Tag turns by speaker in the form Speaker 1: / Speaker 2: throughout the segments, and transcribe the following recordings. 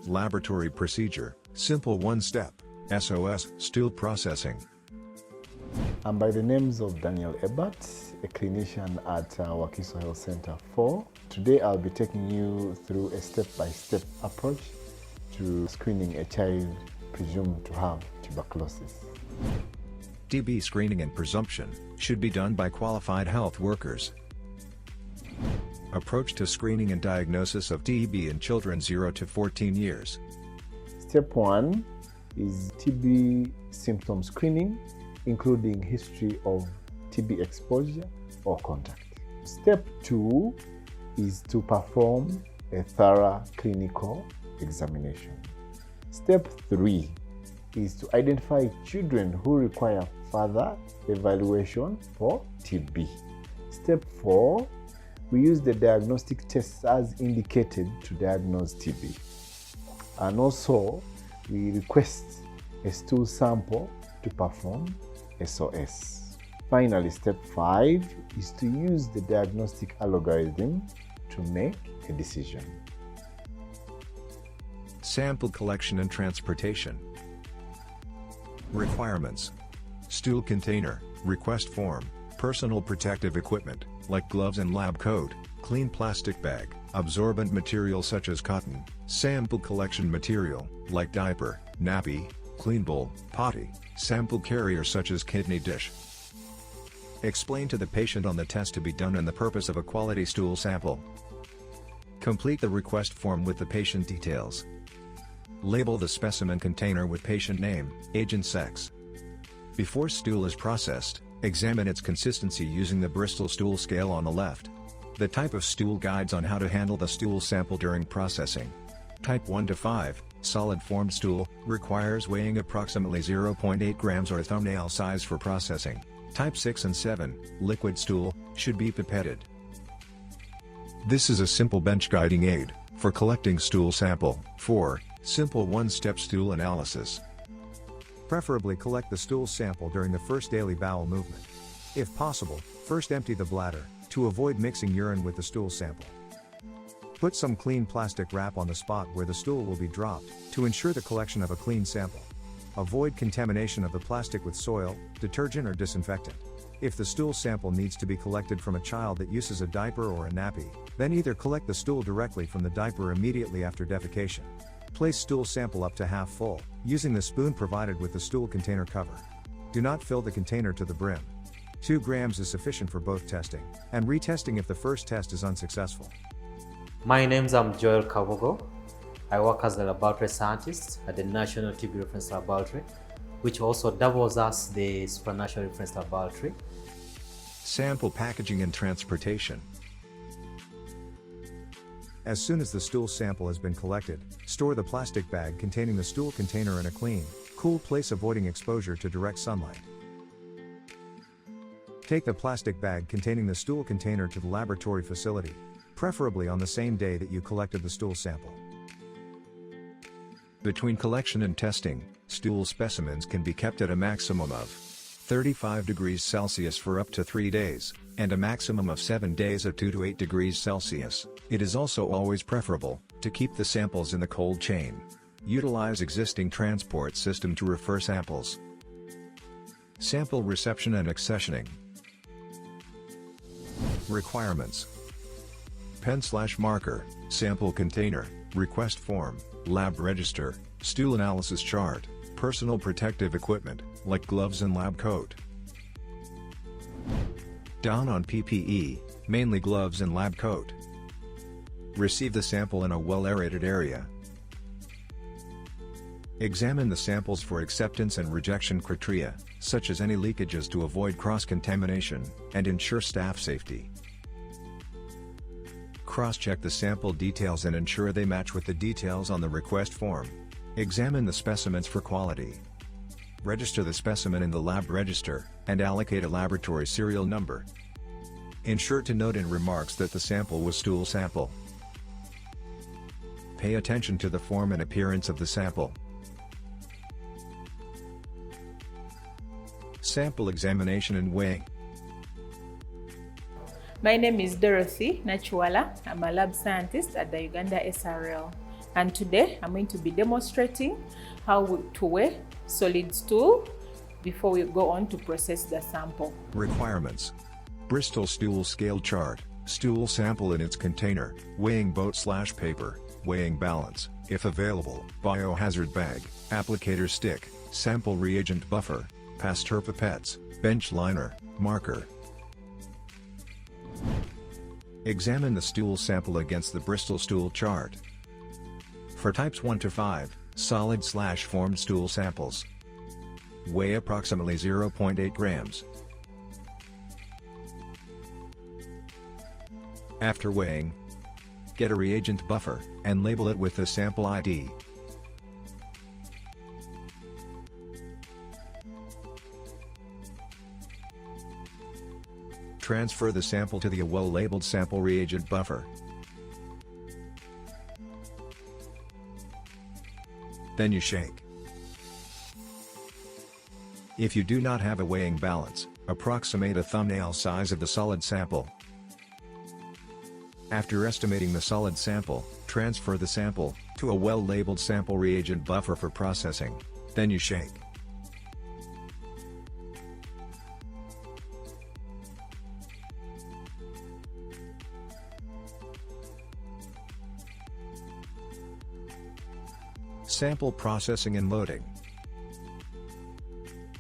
Speaker 1: Laboratory procedure, simple one-step, SOS, stool processing.
Speaker 2: I'm by the names of Daniel Ebert, a clinician at Wakiso Health Center 4. Today I'll be taking you through a step-by-step approach to screening a child presumed to have tuberculosis.
Speaker 1: TB screening and presumption should be done by qualified health workers. Approach to screening and diagnosis of TB in children 0 to 14 years.
Speaker 2: Step 1 is TB symptom screening, including history of TB exposure or contact. Step 2 is to perform a thorough clinical examination. Step 3 is to identify children who require further evaluation for TB. Step 4, we use the diagnostic tests as indicated to diagnose TB. And also, we request a stool sample to perform SOS. Finally, step 5 is to use the diagnostic algorithm to make a decision.
Speaker 1: Sample collection and transportation. Requirements: stool container, request form, personal protective equipment, like gloves and lab coat, clean plastic bag, absorbent material such as cotton, sample collection material, like diaper, nappy, clean bowl, potty, sample carrier such as kidney dish. Explain to the patient on the test to be done and the purpose of a quality stool sample. Complete the request form with the patient details. Label the specimen container with patient name, age and sex. Before stool is processed, examine its consistency using the Bristol stool scale on the left. The type of stool guides on how to handle the stool sample during processing. Type 1 to 5, solid formed stool, requires weighing approximately 0.8 grams or thumbnail size for processing. Type 6 and 7, liquid stool, should be pipetted. This is a simple bench guiding aid for collecting stool sample. 4. Simple one-step stool analysis. Preferably collect the stool sample during the first daily bowel movement. If possible, first empty the bladder, to avoid mixing urine with the stool sample. Put some clean plastic wrap on the spot where the stool will be dropped, to ensure the collection of a clean sample. Avoid contamination of the plastic with soil, detergent or disinfectant. If the stool sample needs to be collected from a child that uses a diaper or a nappy, then either collect the stool directly from the diaper immediately after defecation. Place stool sample up to half full, using the spoon provided with the stool container cover. Do not fill the container to the brim. 2 grams is sufficient for both testing and retesting if the first test is unsuccessful.
Speaker 3: My name's Joel Kabogo. I work as a laboratory scientist at the National TB Reference Laboratory, which also doubles as the supranational reference laboratory.
Speaker 1: Sample packaging and transportation. As soon as the stool sample has been collected, store the plastic bag containing the stool container in a clean, cool place avoiding exposure to direct sunlight. Take the plastic bag containing the stool container to the laboratory facility, preferably on the same day that you collected the stool sample. Between collection and testing, stool specimens can be kept at a maximum of 35 degrees Celsius for up to 3 days, and a maximum of 7 days at 2 to 8 degrees Celsius. It is also always preferable to keep the samples in the cold chain. Utilize existing transport system to refer samples. Sample reception and accessioning. Requirements: pen/marker, sample container, request form, lab register, stool analysis chart, personal protective equipment, like gloves and lab coat. Down on PPE, mainly gloves and lab coat. Receive the sample in a well-aerated area. Examine the samples for acceptance and rejection criteria, such as any leakages to avoid cross-contamination, and ensure staff safety. Cross-check the sample details and ensure they match with the details on the request form. Examine the specimens for quality. Register the specimen in the lab register, and allocate a laboratory serial number. Ensure to note in remarks that the sample was stool sample. Pay attention to the form and appearance of the sample. Sample examination and weighing.
Speaker 4: My name is Dorothy Nachuala. I'm a lab scientist at the Uganda SRL. And today I'm going to be demonstrating how to weigh solid stool before we go on to process the sample.
Speaker 1: Requirements: Bristol stool scale chart, stool sample in its container, weighing boat/paper, weighing balance, if available, biohazard bag, applicator stick, sample reagent buffer, Pasteur pipettes, bench liner, marker. Examine the stool sample against the Bristol stool chart. For types 1 to 5, solid/formed stool samples, weigh approximately 0.8 grams. After weighing, get a reagent buffer, and label it with the sample ID. Transfer the sample to the well-labeled sample reagent buffer. Then you shake. If you do not have a weighing balance, approximate a thumbnail size of the solid sample. After estimating the solid sample, transfer the sample to a well-labeled sample reagent buffer for processing. Then you shake. Sample processing and loading.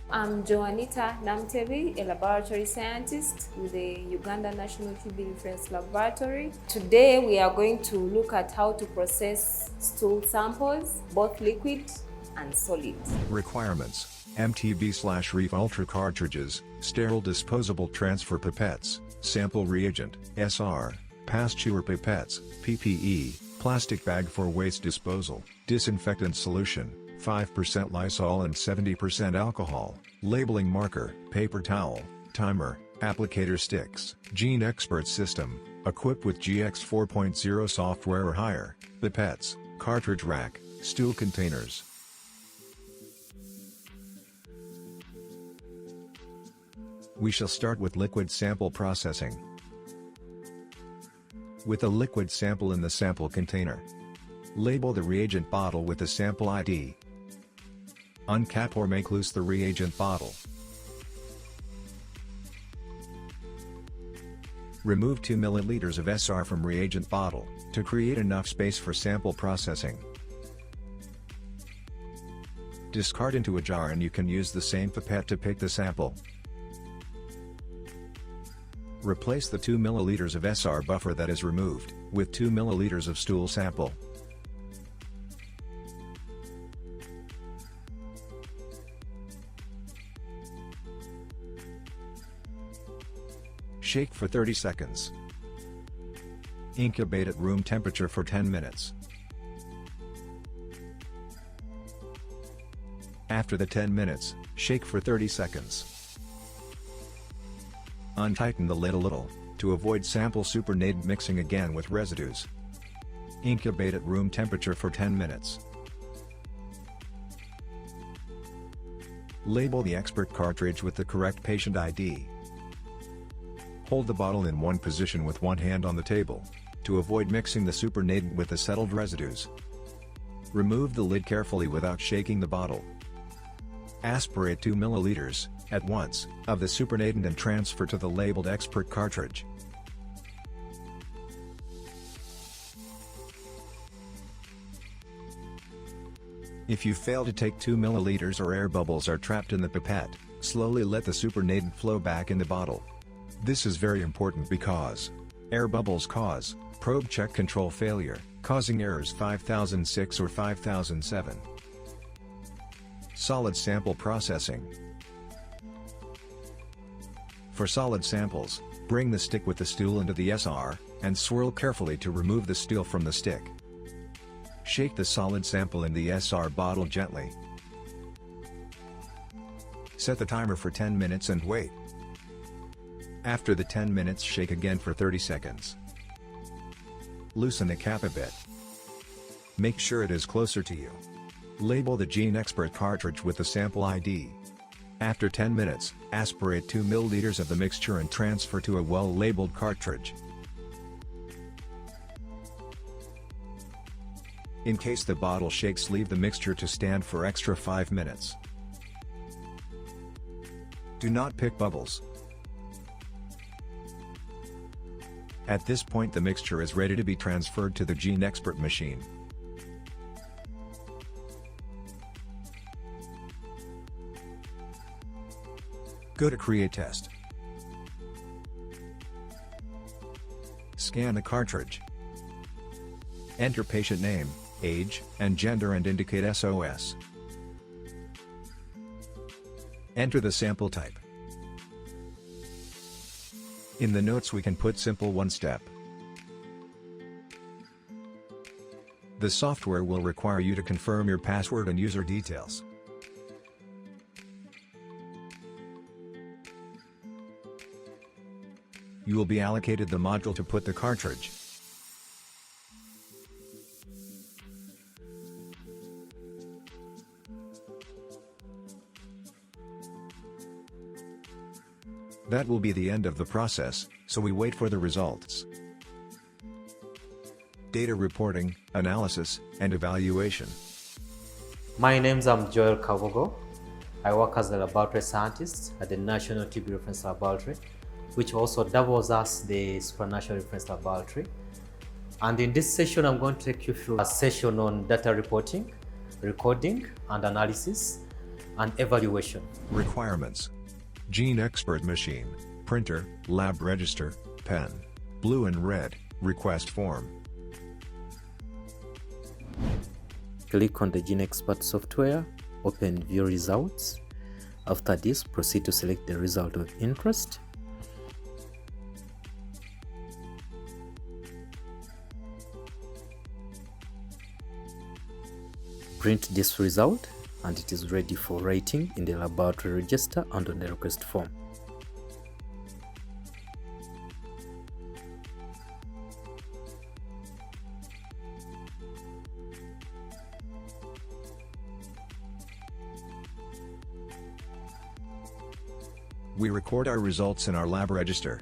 Speaker 5: I'm Joanita Namtebi, a laboratory scientist with the Uganda National TB Reference Laboratory. Today we are going to look at how to process stool samples, both liquid and solid.
Speaker 1: Requirements: MTB/Reef Ultra cartridges, sterile disposable transfer pipettes, sample reagent, SR, Pasteur pipettes, PPE, plastic bag for waste disposal, disinfectant solution, 5% Lysol and 70% alcohol, labeling marker, paper towel, timer, applicator sticks, Gene Expert system, equipped with GX 4.0 software or higher, pipettes, cartridge rack, stool containers. We shall start with liquid sample processing. With a liquid sample in the sample container, label the reagent bottle with the sample ID. Uncap or make loose the reagent bottle. Remove 2 ml of SR from reagent bottle, to create enough space for sample processing. Discard into a jar and you can use the same pipette to pick the sample. Replace the 2 ml of SR buffer that is removed, with 2 ml of stool sample. Shake for 30 seconds. Incubate at room temperature for 10 minutes. After the 10 minutes, shake for 30 seconds. Untighten the lid a little, to avoid sample supernatant mixing again with residues. Incubate at room temperature for 10 minutes. Label the expert cartridge with the correct patient ID. Hold the bottle in one position with one hand on the table, to avoid mixing the supernatant with the settled residues. Remove the lid carefully without shaking the bottle. Aspirate 2 ml at once of the supernatant and transfer to the labeled expert cartridge. If you fail to take 2 ml or air bubbles are trapped in the pipette, slowly let the supernatant flow back in the bottle. This is very important because air bubbles cause probe check control failure, causing errors 5006 or 5007. Solid sample processing. For solid samples, bring the stick with the stool into the SR, and swirl carefully to remove the stool from the stick. Shake the solid sample in the SR bottle gently. Set the timer for 10 minutes and wait. After the 10 minutes, shake again for 30 seconds. Loosen the cap a bit. Make sure it is closer to you. Label the Gene Expert cartridge with the sample ID. After 10 minutes, aspirate 2 ml of the mixture and transfer to a well-labeled cartridge. In case the bottle shakes, leave the mixture to stand for extra 5 minutes. Do not pick bubbles. At this point the mixture is ready to be transferred to the GeneXpert machine. Go to Create Test. Scan the cartridge. Enter patient name, age, and gender and indicate SOS. Enter the sample type. In the notes we can put simple one-step. The software will require you to confirm your password and user details. You will be allocated the module to put the cartridge. That will be the end of the process, so we wait for the results. Data reporting, analysis, and evaluation.
Speaker 3: My name is Joel Kabogo. I work as a laboratory scientist at the National TB Reference Laboratory, which also doubles as the supranational reference laboratory. And in this session, I'm going to take you through a session on data reporting, recording and analysis, and evaluation.
Speaker 1: Requirements: GeneXpert machine, printer, lab register, pen, blue and red, request form.
Speaker 3: Click on the GeneXpert software, open View Results. After this, proceed to select the result of interest. Print this result and it is ready for writing in the laboratory register and on the request form.
Speaker 1: We record our results in our lab register.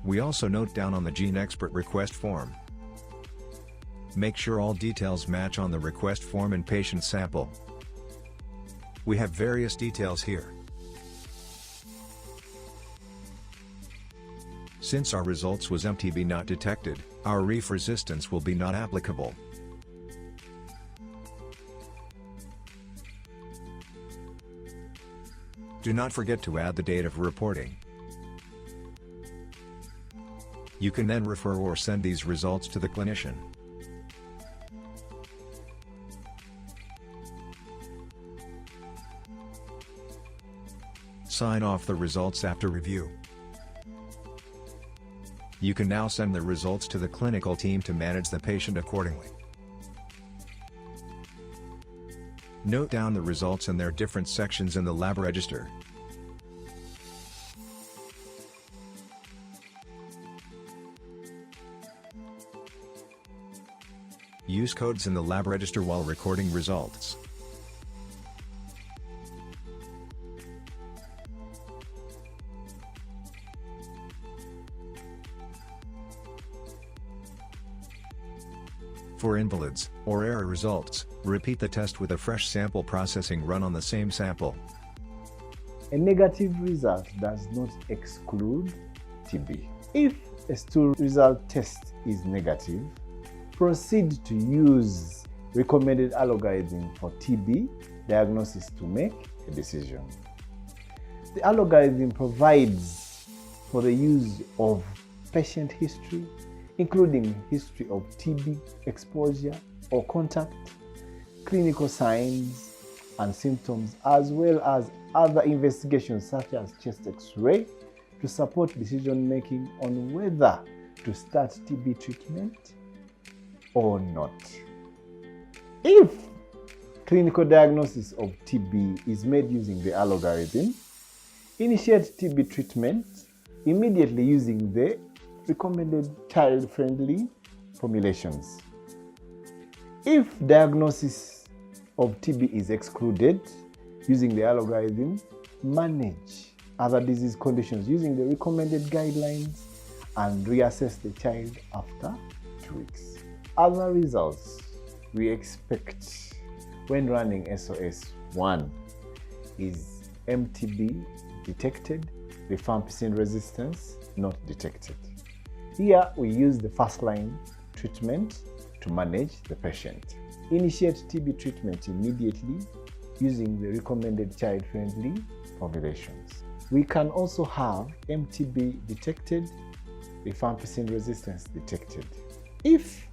Speaker 1: We also note down on the GeneXpert request form. Make sure all details match on the request form and patient sample. We have various details here. Since our results was MTB not detected, our reef resistance will be not applicable. Do not forget to add the date of reporting. You can then refer or send these results to the clinician. Sign off the results after review. You can now send the results to the clinical team to manage the patient accordingly. Note down the results in their different sections in the lab register. Use codes in the lab register while recording results. For invalids, or error results, repeat the test with a fresh sample processing run on the same sample.
Speaker 2: A negative result does not exclude TB. If a stool result test is negative, proceed to use recommended algorithm for TB diagnosis to make a decision. The algorithm provides for the use of patient history, including history of TB exposure or contact, clinical signs and symptoms, as well as other investigations such as chest X-ray to support decision-making on whether to start TB treatment or not. If clinical diagnosis of TB is made using the algorithm, initiate TB treatment immediately using the recommended child-friendly formulations. If diagnosis of TB is excluded using the algorithm, manage other disease conditions using the recommended guidelines and reassess the child after 8 weeks. Other results we expect when running SOS 1 is MTB detected, rifampicin resistance not detected. Here we use the first line treatment to manage the patient. Initiate TB treatment immediately using the recommended child-friendly formulations. We can also have MTB detected, rifampicin resistance detected. If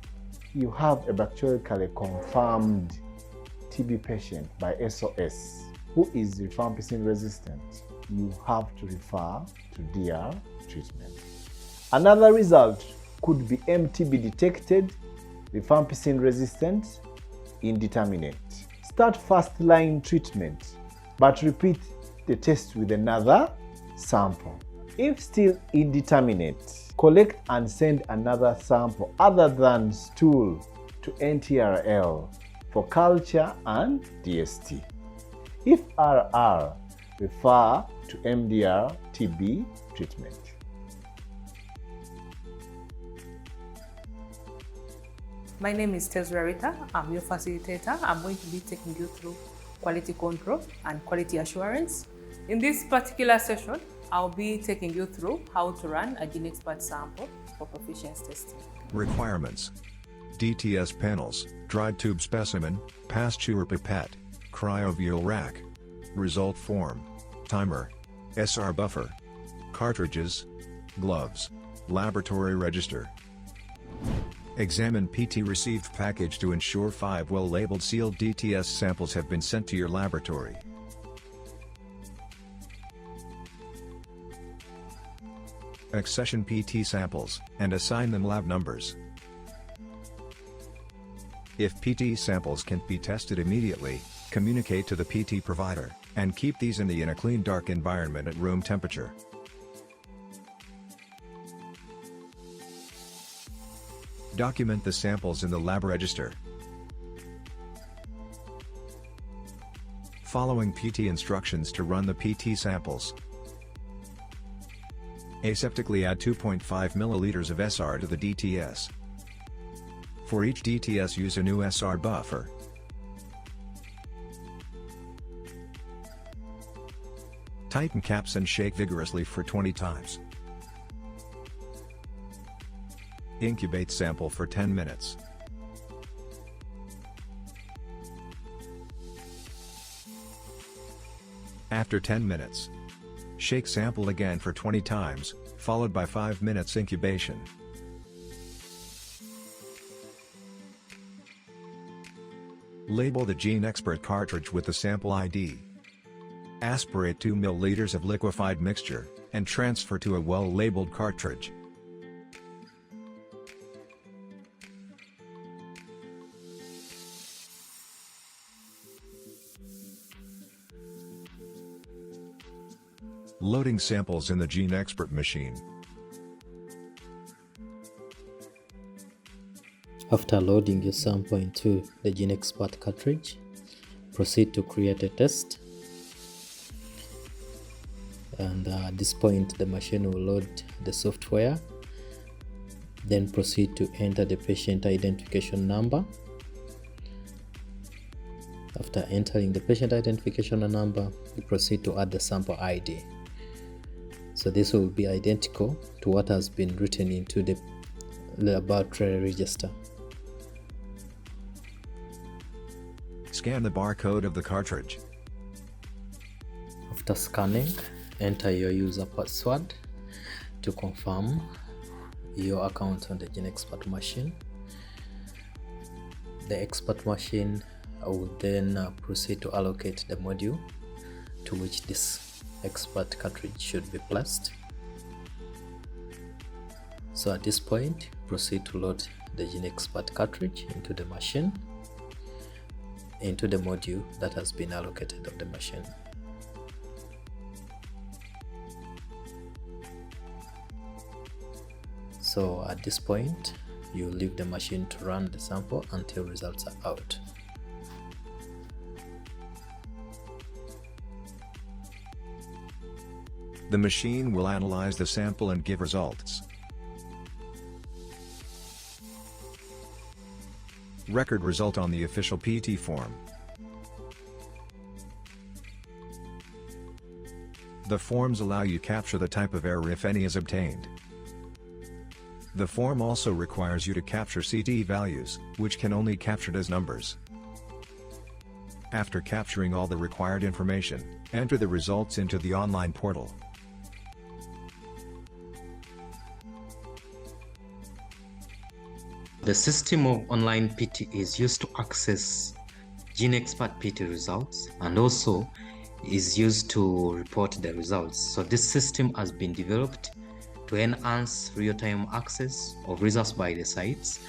Speaker 2: you have a bacteriologically confirmed TB patient by SOS who is rifampicin resistant, you have to refer to DR treatment. Another result could be MTB detected, rifampicin resistant, indeterminate. Start first-line treatment, but repeat the test with another sample. If still indeterminate, collect and send another sample other than stool to NTRL for culture and DST. If RR, refer to MDR TB treatment.
Speaker 6: My name is Tezra Rita. I'm your facilitator. I'm going to be taking you through quality control and quality assurance. In this particular session, I'll be taking you through how to run a GeneXpert sample for proficiency testing.
Speaker 1: Requirements: DTS panels, dried tube specimen, pasteur pipette, cryovial rack, result form, timer, SR buffer, cartridges, gloves, laboratory register. Examine PT received package to ensure 5 well-labeled sealed DTS samples have been sent to your laboratory. Accession PT samples, and assign them lab numbers. If PT samples can't be tested immediately, communicate to the PT provider, and keep these in a clean dark environment at room temperature. Document the samples in the lab register. Following PT instructions to run the PT samples. Aseptically add 2.5 ml of SR to the DTS. For each DTS use a new SR buffer. Tighten caps and shake vigorously for 20 times. Incubate sample for 10 minutes. After 10 minutes, shake sample again for 20 times, followed by 5 minutes incubation. Label the GeneXpert cartridge with the sample ID. Aspirate 2 ml of liquefied mixture, and transfer to a well-labeled cartridge. Loading samples in the GeneXpert machine.
Speaker 3: After loading your sample into the GeneXpert cartridge, proceed to create a test. And at this point, the machine will load the software. Then proceed to enter the patient identification number. After entering the patient identification number, you proceed to add the sample ID. So this will be identical to what has been written into the laboratory register.
Speaker 1: Scan the barcode of the cartridge.
Speaker 3: After scanning, enter your user password to confirm your account on the GeneXpert machine. The expert machine will then proceed to allocate the module to which this expert cartridge should be placed. So at this point, proceed to load the GeneXpert cartridge into the machine, into the module that has been allocated of the machine. So at this point, you leave the machine to run the sample until results are out.
Speaker 1: The machine will analyze the sample and give results. Record result on the official PT form. The forms allow you to capture the type of error if any is obtained. The form also requires you to capture CT values, which can only be captured as numbers. After capturing all the required information, enter the results into the online portal.
Speaker 7: The system of online PT is used to access GeneXpert PT results and also is used to report the results. So this system has been developed to enhance real-time access of results by the sites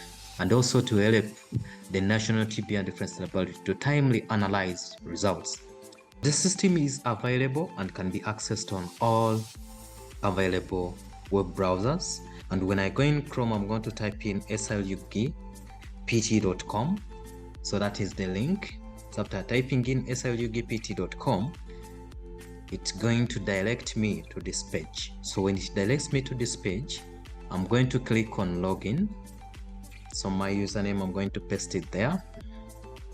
Speaker 7: and also to help the National TB and Reference Laboratory to timely analyze results. This system is available and can be accessed on all available web browsers. And when I go in Chrome, I'm going to type in slugpt.com. So that is the link. So after typing in slugpt.com, it's going to direct me to this page. So when it directs me to this page, I'm going to click on login. So my username, I'm going to paste it there.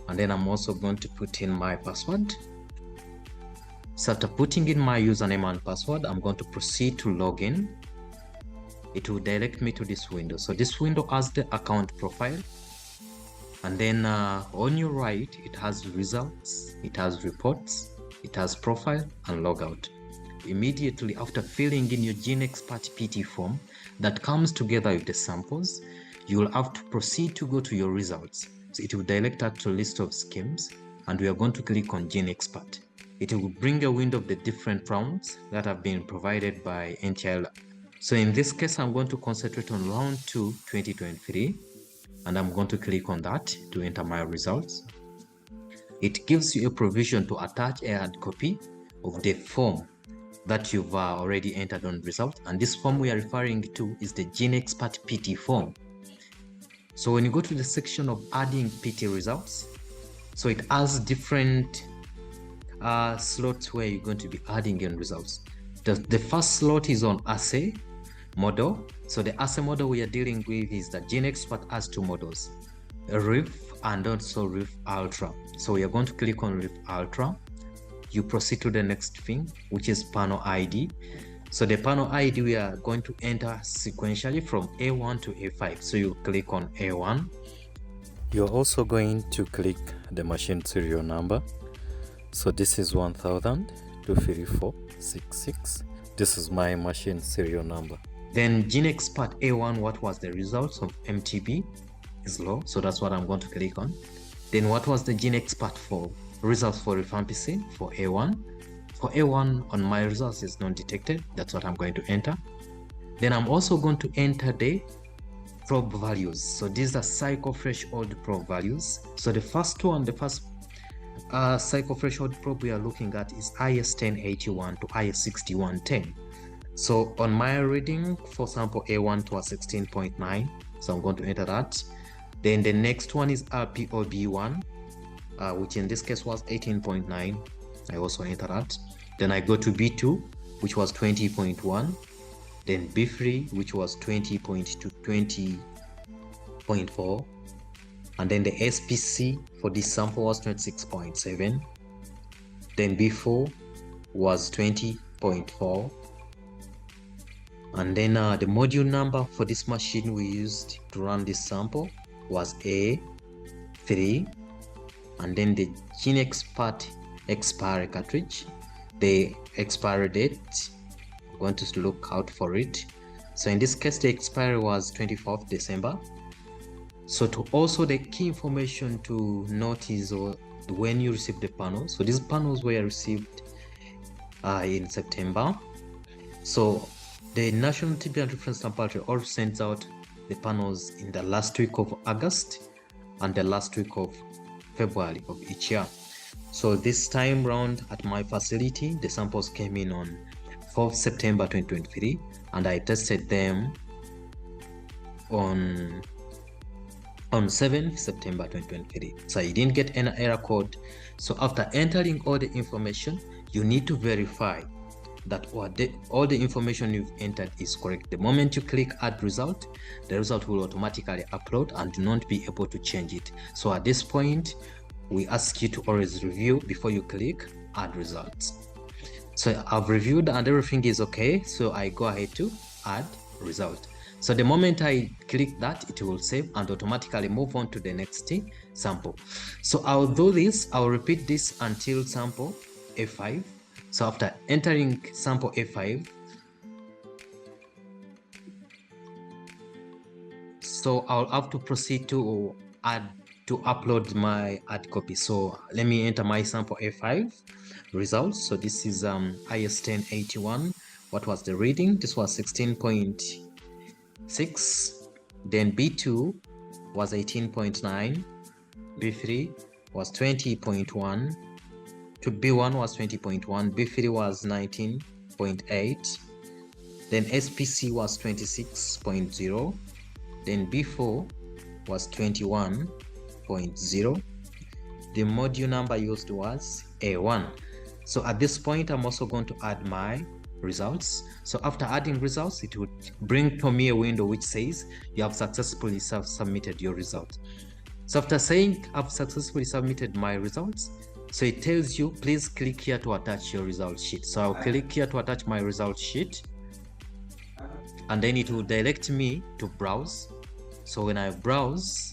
Speaker 7: And then I'm also going to put in my password. So after putting in my username and password, I'm going to proceed to login. It will direct me to this window. So this window has the account profile. And then on your right, it has results, it has reports, it has profile and logout. Immediately after filling in your GeneXpert PT form that comes together with the samples, you will have to proceed to go to your results. So it will direct us to a list of schemes, and we are going to click on GeneXpert. It will bring a window of the different rounds that have been provided by NTI. So in this case, I'm going to concentrate on round 2, 2023, and I'm going to click on that to enter my results. It gives you a provision to attach a hard copy of the form that you've already entered on result, and this form we are referring to is the GeneXpert PT form. So when you go to the section of adding PT results, so it has different slots where you're going to be adding in results. The first slot is on assay model. So the assay model we are dealing with is that GeneXpert has two models, RIF and also RIF Ultra. So we are going to click on RIF Ultra. You proceed to the next thing, which is panel ID. So the panel ID we are going to enter sequentially from A1 to A5. So you click on A1.
Speaker 8: You're also going to click the machine serial number. So this is 1000-23466. This is my machine serial number.
Speaker 7: Then GeneXpert A1, what was the results of MTB is low. So that's what I'm going to click on. Then what was the GeneXpert for results for rifampicin for A1? For A1 on my results is non-detected. That's what I'm going to enter. Then I'm also going to enter the probe values. So these are cycle-threshold probe values. So the first one, the first cycle-threshold probe we are looking at is IS1081 to IS6110. So on my reading for sample A1 to a 16.9, so I'm going to enter that. Then the next one is RPOB1, which in this case was 18.9. I also enter that. Then I go to B2, which was 20.1. Then B3, which was 20.2, 20.4. And then the SPC for this sample was 26.7. Then B4 was 20.4. And then the module number for this machine we used to run this sample was A3. And then the GeneXpert expiry cartridge, the expiry date, I'm going to look out for it. So in this case, the expiry was 24th December. So to also the key information to notice or when you receive the panels. So these panels were received in September. So the National TB and Reference Laboratory also sends out the panels in the last week of August and the last week of February of each year. So this time round at my facility, the samples came in on 4th September 2023, and I tested them on 7th September 2023. So I didn't get any error code. So after entering all the information, you need to verify that all the information you've entered is correct. The moment you click add result, the result will automatically upload and do not be able to change it. So at this point, we ask you to always review before you click add results. So I've reviewed and everything is okay, so I go ahead to add result. So the moment I click that, it will save and automatically move on to the next sample. So I'll do this, I'll repeat this until sample A5. So after entering sample A5, so I'll have to proceed to upload my add copy. So let me enter my sample A5 results. So this is IS 1081. What was the reading? This was 16.6. Then B2 was 18.9. B3 was 20.1. To B1 was 20.1. B3 was 19.8. Then SPC was 26.0. Then B4 was 21.0. The module number used was A1. So at this point, I'm also going to add my results. So after adding results, it would bring to me a window which says you have successfully submitted your results. So after saying I've successfully submitted my results, so it tells you please click here to attach your result sheet. So I'll click here to attach my result sheet, and then it will direct me to browse. So when I browse,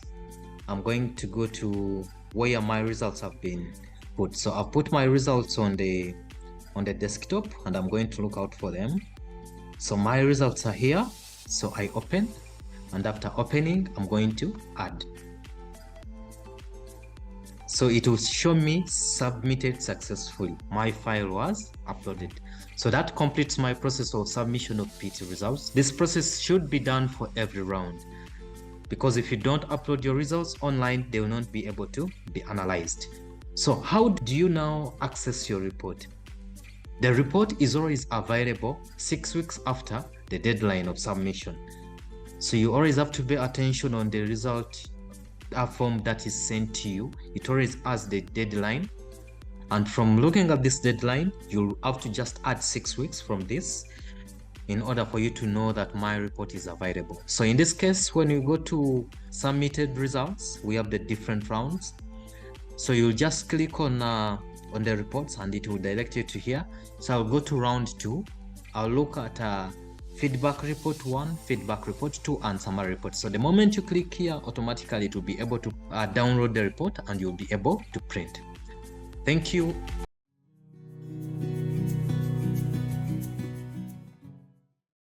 Speaker 7: I'm going to go to where my results have been put. So I've put my results on the desktop and I'm going to look out for them. So my results are here. So I open, and after opening, I'm going to add. So it will show me submitted successfully. My file was uploaded. So that completes my process of submission of PT results. This process should be done for every round, because if you don't upload your results online, they will not be able to be analyzed. So how do you now access your report? The report is always available 6 weeks after the deadline of submission. So you always have to pay attention on the result form that is sent to you. It always has the deadline, and from looking at this deadline, you'll have to just add 6 weeks from this in order for you to know that my report is available. So in this case, when you go to submitted results, we have the different rounds. So you'll just click on the reports and it will direct you to here. So I'll go to round 2. I'll look at feedback report 1, feedback report 2, and summary report. So the moment you click here, automatically it will be able to download the report and you'll be able to print. Thank you.